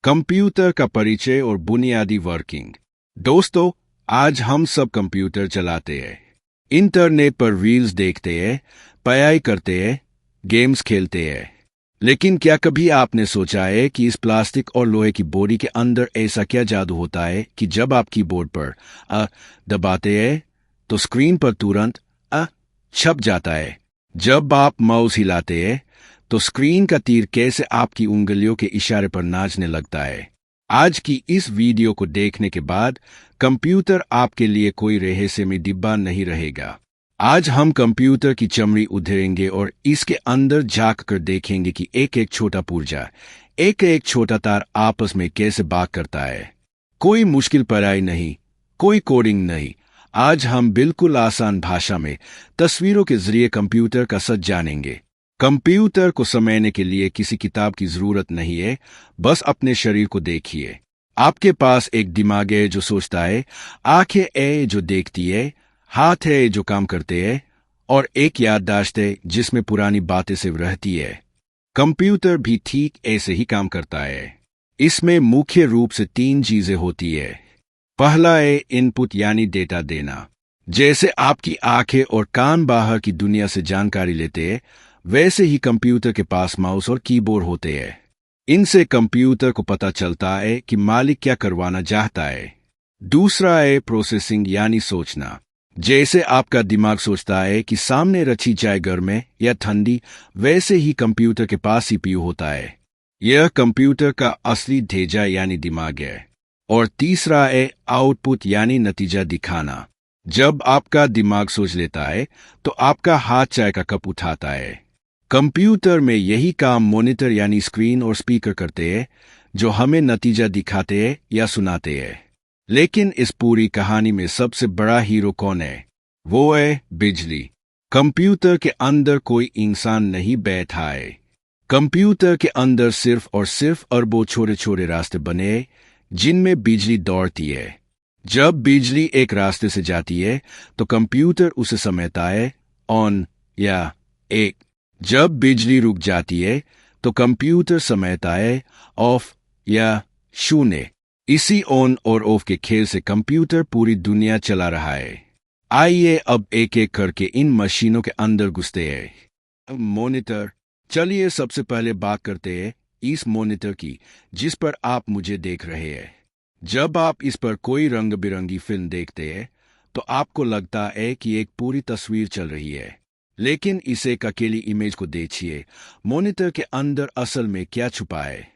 Computer का परिचय और बुनियादी वर्किंग। दोस्तों, आज हम सब कंप्यूटर चलाते हैं, इंटरनेट पर रील्स देखते हैं, पढ़ाई करते हैं, गेम्स खेलते हैं। लेकिन क्या कभी आपने सोचा है कि इस प्लास्टिक और लोहे की बॉडी के अंदर ऐसा क्या जादू होता है कि जब आप कीबोर्ड पर दबाते हैं तो स्क्रीन पर तुरंत छप जाता है। जब आप माउस हिलाते हैं तो स्क्रीन का तीर कैसे आपकी उंगलियों के इशारे पर नाचने लगता है। आज की इस वीडियो को देखने के बाद कंप्यूटर आपके लिए कोई रहस्यमय डिब्बा नहीं रहेगा। आज हम कंप्यूटर की चमड़ी उधेड़ेंगे और इसके अंदर झांककर देखेंगे कि एक एक छोटा पुर्जा, एक एक छोटा तार आपस में कैसे बात करता है। कोई मुश्किल पढ़ाई नहीं, कोई कोडिंग नहीं। आज हम बिल्कुल आसान भाषा में तस्वीरों के जरिए कंप्यूटर का सच जानेंगे। कंप्यूटर को समझने के लिए किसी किताब की जरूरत नहीं है, बस अपने शरीर को देखिए। आपके पास एक दिमाग है जो सोचता है, आंखें है जो देखती है, हाथ है जो काम करते हैं, और एक याददाश्त है जिसमें पुरानी बातें सिर्फ रहती है। कंप्यूटर भी ठीक ऐसे ही काम करता है। इसमें मुख्य रूप से तीन चीजें होती है। पहला है इनपुट यानी डेटा देना। जैसे आपकी आंखें और कान बाहर की दुनिया से जानकारी लेते हैं, वैसे ही कंप्यूटर के पास माउस और कीबोर्ड होते हैं। इनसे कंप्यूटर को पता चलता है कि मालिक क्या करवाना चाहता है। दूसरा है प्रोसेसिंग यानी सोचना। जैसे आपका दिमाग सोचता है कि सामने रची चाय गर्म है या ठंडी, वैसे ही कंप्यूटर के पास सीपीयू होता है। यह कंप्यूटर का असली ढेजा यानी दिमाग है। और तीसरा है आउटपुट यानी नतीजा दिखाना। जब आपका दिमाग सोच लेता है तो आपका हाथ चाय का कप उठाता है। कंप्यूटर में यही काम मॉनिटर यानी स्क्रीन और स्पीकर करते हैं, जो हमें नतीजा दिखाते हैं या सुनाते हैं। लेकिन इस पूरी कहानी में सबसे बड़ा हीरो कौन है? वो है बिजली। कंप्यूटर के अंदर कोई इंसान नहीं बैठा है। कंप्यूटर के अंदर सिर्फ और सिर्फ अरबों छोटे छोटे रास्ते बने हैं, जिनमें बिजली दौड़ती है। जब बिजली एक रास्ते से जाती है तो कंप्यूटर उसे समझता है ऑन या एक। जब बिजली रुक जाती है तो कंप्यूटर समझता है ऑफ या शून्य। इसी ऑन और ऑफ के खेल से कंप्यूटर पूरी दुनिया चला रहा है। आइए अब एक एक करके इन मशीनों के अंदर घुसते हैं। मॉनिटर। चलिए सबसे पहले बात करते हैं इस मॉनिटर की, जिस पर आप मुझे देख रहे हैं। जब आप इस पर कोई रंग बिरंगी फिल्म देखते हैं तो आपको लगता है कि एक पूरी तस्वीर चल रही है। लेकिन इसे एक अकेली इमेज को देखिए। मॉनिटर के अंदर असल में क्या छुपा है?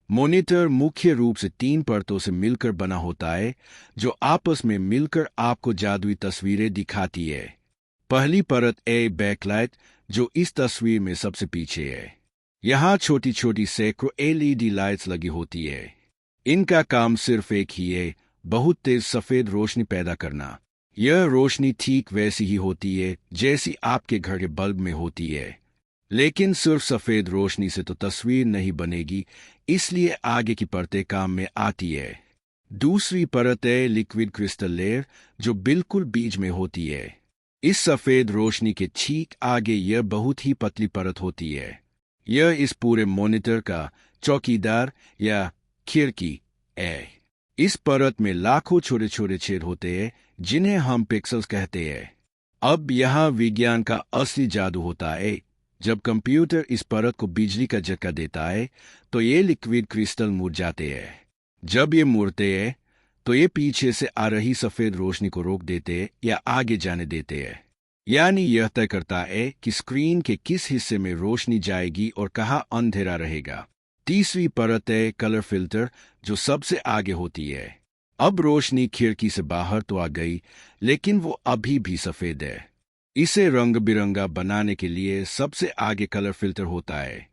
मॉनिटर मुख्य रूप से तीन परतों से मिलकर बना होता है, जो आपस में मिलकर आपको जादुई तस्वीरें दिखाती है। पहली परत है बैकलाइट, जो इस तस्वीर में सबसे पीछे है। यहाँ छोटी छोटी सैकड़ों एलईडी लाइट्स लगी होती है। इनका काम सिर्फ एक ही है, बहुत तेज सफेद रोशनी पैदा करना। यह रोशनी ठीक वैसी ही होती है जैसी आपके घर के बल्ब में होती है। लेकिन सिर्फ सफेद रोशनी से तो तस्वीर नहीं बनेगी, इसलिए आगे की परतें काम में आती है। दूसरी परत है लिक्विड क्रिस्टल लेयर, जो बिल्कुल बीच में होती है। इस सफेद रोशनी के ठीक आगे यह बहुत ही पतली परत होती है। यह इस पूरे मॉनिटर का चौकीदार या खिड़की है। इस परत में लाखों छोटे छोटे छेद होते हैं, जिन्हें हम पिक्सेल्स कहते हैं। अब यहाँ विज्ञान का असली जादू होता है। जब कंप्यूटर इस परत को बिजली का झटका देता है तो ये लिक्विड क्रिस्टल मुड़ जाते हैं। जब ये मुड़ते हैं तो ये पीछे से आ रही सफेद रोशनी को रोक देते हैं या आगे जाने देते हैं। यानी यह तय करता है कि स्क्रीन के किस हिस्से में रोशनी जाएगी और कहाँ अंधेरा रहेगा। तीसरी परत है कलर फिल्टर, जो सबसे आगे होती है। अब रोशनी खिड़की से बाहर तो आ गई, लेकिन वो अभी भी सफेद है। इसे रंग बिरंगा बनाने के लिए सबसे आगे कलर फिल्टर होता है।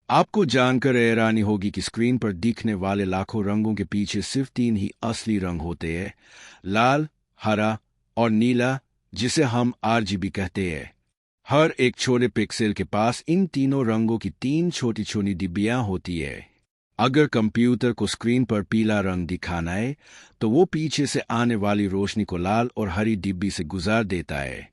आपको जानकर हैरानी होगी कि स्क्रीन पर दिखने वाले लाखों रंगों के पीछे सिर्फ तीन ही असली रंग होते हैं, लाल, हरा और नीला, जिसे हम आरजीबी कहते हैं। हर एक छोटे पिक्सेल के पास इन तीनों रंगों की तीन छोटी छोटी डिब्बियां होती है। अगर कंप्यूटर को स्क्रीन पर पीला रंग दिखाना है तो वो पीछे से आने वाली रोशनी को लाल और हरी डिब्बी से गुजार देता है।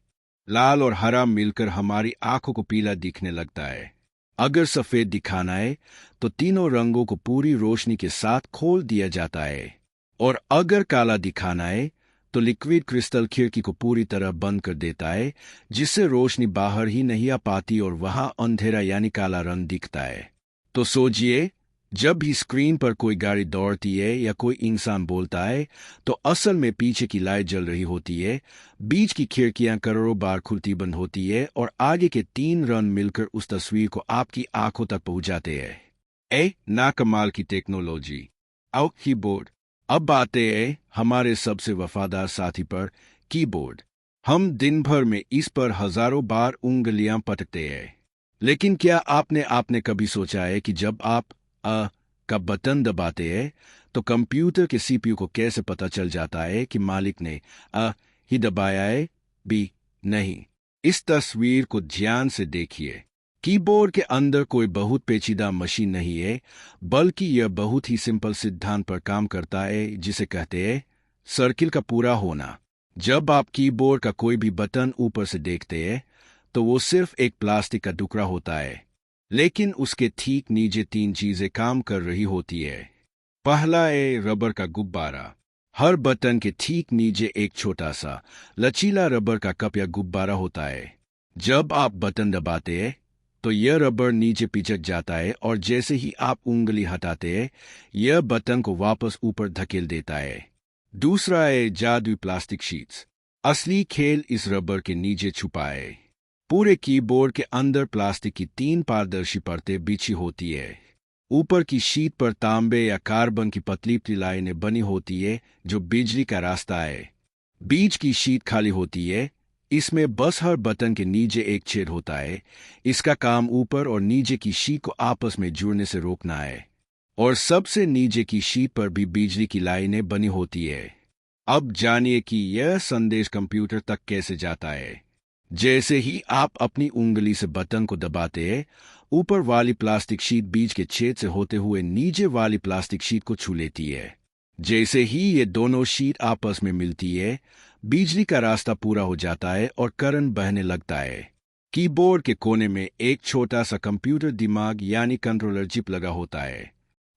लाल और हरा मिलकर हमारी आंखों को पीला दिखने लगता है। अगर सफेद दिखाना है तो तीनों रंगों को पूरी रोशनी के साथ खोल दिया जाता है, और अगर काला दिखाना है तो लिक्विड क्रिस्टल खिड़की को पूरी तरह बंद कर देता है, जिससे रोशनी बाहर ही नहीं आ पाती और वहां अंधेरा यानी काला रंग दिखता है। तो सोचिए, जब भी स्क्रीन पर कोई गाड़ी दौड़ती है या कोई इंसान बोलता है तो असल में पीछे की लाइट जल रही होती है, बीच की खिड़कियां करोड़ों बार खुलती बंद होती है और आगे के तीन रंग मिलकर उस तस्वीर को आपकी आंखों तक पहुंचाते हैं। ना कमाल की टेक्नोलॉजी। आओ कीबोर्ड। अब आते हैं हमारे सबसे वफादार साथी पर, कीबोर्ड। हम दिन भर में इस पर हजारों बार उंगलियां पटकते हैं, लेकिन क्या आपने कभी सोचा है कि जब आप अ का बटन दबाते हैं तो कंप्यूटर के सीपीयू को कैसे पता चल जाता है कि मालिक ने अ ही दबाया है, बी नहीं? इस तस्वीर को ध्यान से देखिए। कीबोर्ड के अंदर कोई बहुत पेचीदा मशीन नहीं है, बल्कि यह बहुत ही सिंपल सिद्धांत पर काम करता है जिसे कहते हैं सर्किल का पूरा होना। जब आप कीबोर्ड का कोई भी बटन ऊपर से देखते हैं तो वो सिर्फ एक प्लास्टिक का टुकड़ा होता है, लेकिन उसके ठीक नीचे तीन चीजें काम कर रही होती है। पहला है रबर का गुब्बारा। हर बटन के ठीक नीचे एक छोटा सा लचीला रबर का कप या गुब्बारा होता है। जब आप बटन दबाते हैं तो यह रबर नीचे पिचक जाता है और जैसे ही आप उंगली हटाते हैं यह बटन को वापस ऊपर धकेल देता है। दूसरा है जादुई प्लास्टिक शीट्स। असली खेल इस रबर के नीचे छुपा है। पूरे कीबोर्ड के अंदर प्लास्टिक की तीन पारदर्शी परतें बिछी होती है। ऊपर की शीट पर तांबे या कार्बन की पतली पतली लाइनें बनी होती है जो बिजली का रास्ता है। बीच की शीट खाली होती है, इसमें बस हर बटन के नीचे एक छेद होता है। इसका काम ऊपर और नीचे की शीट को आपस में जुड़ने से रोकना है। और सबसे नीचे की शीट पर भी बिजली की लाइनें बनी होती है। अब जानिए कि यह संदेश कंप्यूटर तक कैसे जाता है। जैसे ही आप अपनी उंगली से बटन को दबाते हैं, ऊपर वाली प्लास्टिक शीट बीच के छेद से होते हुए नीचे वाली प्लास्टिक शीट को छू लेती है। जैसे ही ये दोनों शीट आपस में मिलती है, बिजली का रास्ता पूरा हो जाता है और करंट बहने लगता है। कीबोर्ड के कोने में एक छोटा सा कंप्यूटर दिमाग यानी कंट्रोलर चिप लगा होता है।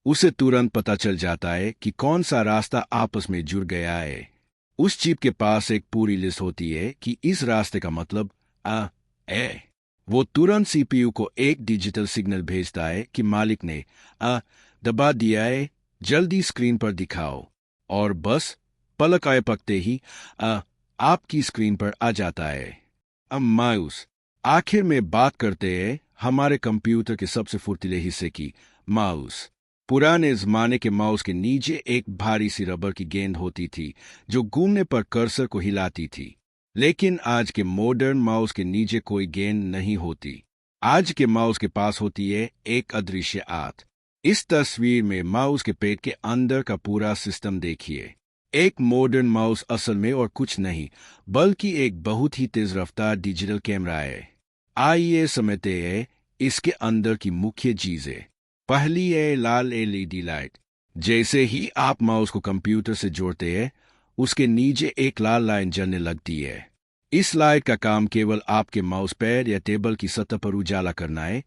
उसे तुरंत पता चल जाता है कि कौन सा रास्ता आपस में जुड़ गया है। उस चिप के पास एक पूरी लिस्ट होती है कि इस रास्ते का मतलब है। वो तुरंत सीपीयू को एक डिजिटल सिग्नल भेजता है कि मालिक ने दबा दिया है, जल्दी स्क्रीन पर दिखाओ। और बस पलक आए पकते ही आपकी स्क्रीन पर आ जाता है। अब माउस। आखिर में बात करते हैं हमारे कंप्यूटर के सबसे फुर्तीले हिस्से की, माउस। पुराने जमाने के माउस के नीचे एक भारी सी रबर की गेंद होती थी जो घूमने पर कर्सर को हिलाती थी। लेकिन आज के मॉडर्न माउस के नीचे कोई गेंद नहीं होती। आज के माउस के पास होती है एक अदृश्य आंत। इस तस्वीर में माउस के पेट के अंदर का पूरा सिस्टम देखिए। एक मॉडर्न माउस असल में और कुछ नहीं बल्कि एक बहुत ही तेज रफ्तार डिजिटल कैमरा है। आइए समझते हैं इसके अंदर की मुख्य चीजें। पहली है लाल एलईडी लाइट। जैसे ही आप माउस को कंप्यूटर से जोड़ते हैं, उसके नीचे एक लाल लाइन जलने लगती है। इस लाइट का काम केवल आपके माउस पैड या टेबल की सतह पर उजाला करना है,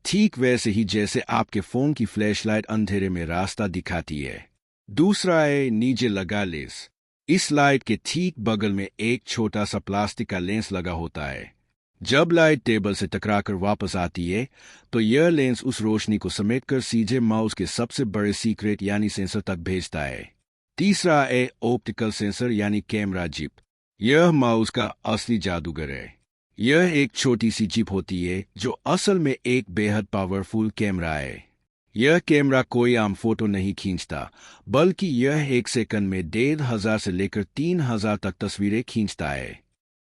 ठीक वैसे ही जैसे आपके फोन की फ्लैशलाइट अंधेरे में रास्ता दिखाती है। दूसरा है नीचे लगा लेंस। इस लाइट के ठीक बगल में एक छोटा सा प्लास्टिक का लेंस लगा होता है। जब लाइट टेबल से टकराकर वापस आती है तो यह लेंस उस रोशनी को समेटकर सीधे माउस के सबसे बड़े सीक्रेट यानी सेंसर तक भेजता है। तीसरा है ऑप्टिकल सेंसर यानी कैमरा चिप। यह माउस का असली जादूगर है। यह एक छोटी सी चिप होती है जो असल में एक बेहद पावरफुल कैमरा है। यह कैमरा कोई आम फोटो नहीं खींचता, बल्कि यह एक सेकंड में 1500 से लेकर 3000 तक तस्वीरें खींचता है।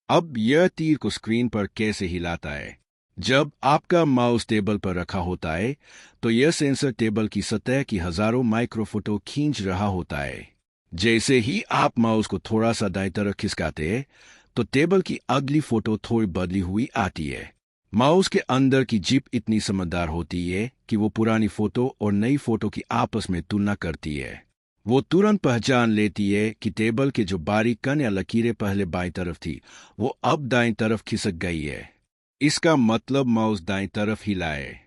अब यह तीर को स्क्रीन पर कैसे हिलाता है? जब आपका माउस टेबल पर रखा होता है तो यह सेंसर टेबल की सतह की हजारों माइक्रोफोटो खींच रहा होता है। जैसे ही आप माउस को थोड़ा सा दाएं तरफ खिसकाते हैं तो टेबल की अगली फोटो थोड़ी बदली हुई आती है। माउस के अंदर की चिप इतनी समझदार होती है कि वो पुरानी फोटो और नई फोटो की आपस में तुलना करती है। वो तुरंत पहचान लेती है कि टेबल के जो बारीक कण या लकीरें पहले बाईं तरफ थी वो अब दाईं तरफ खिसक गई है। इसका मतलब माउस दाईं तरफ हिला है।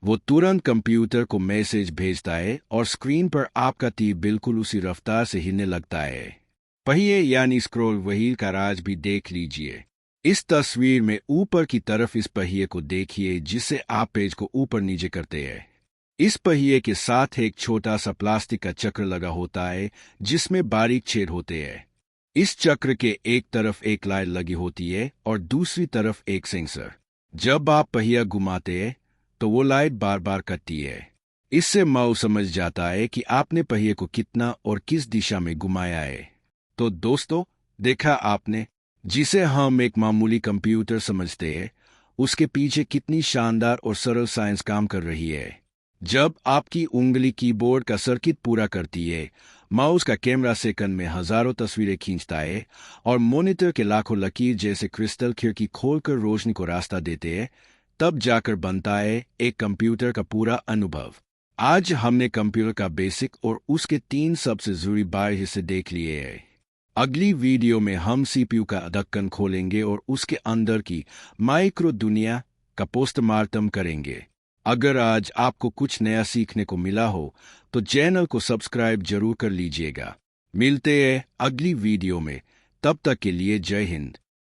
वो तुरंत कंप्यूटर को मैसेज भेजता है और स्क्रीन पर आपका तीर बिल्कुल उसी रफ्तार से हिलने लगता है। पहिए यानी स्क्रॉल व्हील का राज भी देख लीजिए। इस तस्वीर में ऊपर की तरफ इस पहिए को देखिए जिससे आप पेज को ऊपर नीचे करते हैं। इस पहिए के साथ एक छोटा सा प्लास्टिक का चक्र लगा होता है जिसमें बारीक छेद होते हैं। इस चक्र के एक तरफ एक लाइट लगी होती है और दूसरी तरफ एक सेंसर। जब आप पहिया घुमाते हैं तो वो लाइट बार बार कटती है। इससे माउस समझ जाता है कि आपने पहिए को कितना और किस दिशा में घुमाया है। तो दोस्तों, देखा आपने, जिसे हम एक मामूली कंप्यूटर समझते हैं, उसके पीछे कितनी शानदार और सरल साइंस काम कर रही है। जब आपकी उंगली कीबोर्ड का सर्किट पूरा करती है, माउस का कैमरा सेकंड में हजारों तस्वीरें खींचता है और मॉनिटर के लाखों लकीर जैसे क्रिस्टल खिड़की खोलकर रोशनी को रास्ता देते हैं, तब जाकर बनता है एक कंप्यूटर का पूरा अनुभव। आज हमने कंप्यूटर का बेसिक और उसके 3 सबसे जरूरी बाहरी हिस्से देख लिए हैं। अगली वीडियो में हम सीपीयू का ढक्कन खोलेंगे और उसके अंदर की माइक्रो दुनिया का पोस्टमार्टम करेंगे। अगर आज आपको कुछ नया सीखने को मिला हो तो चैनल को सब्सक्राइब जरूर कर लीजिएगा। मिलते हैं अगली वीडियो में, तब तक के लिए जय हिंद।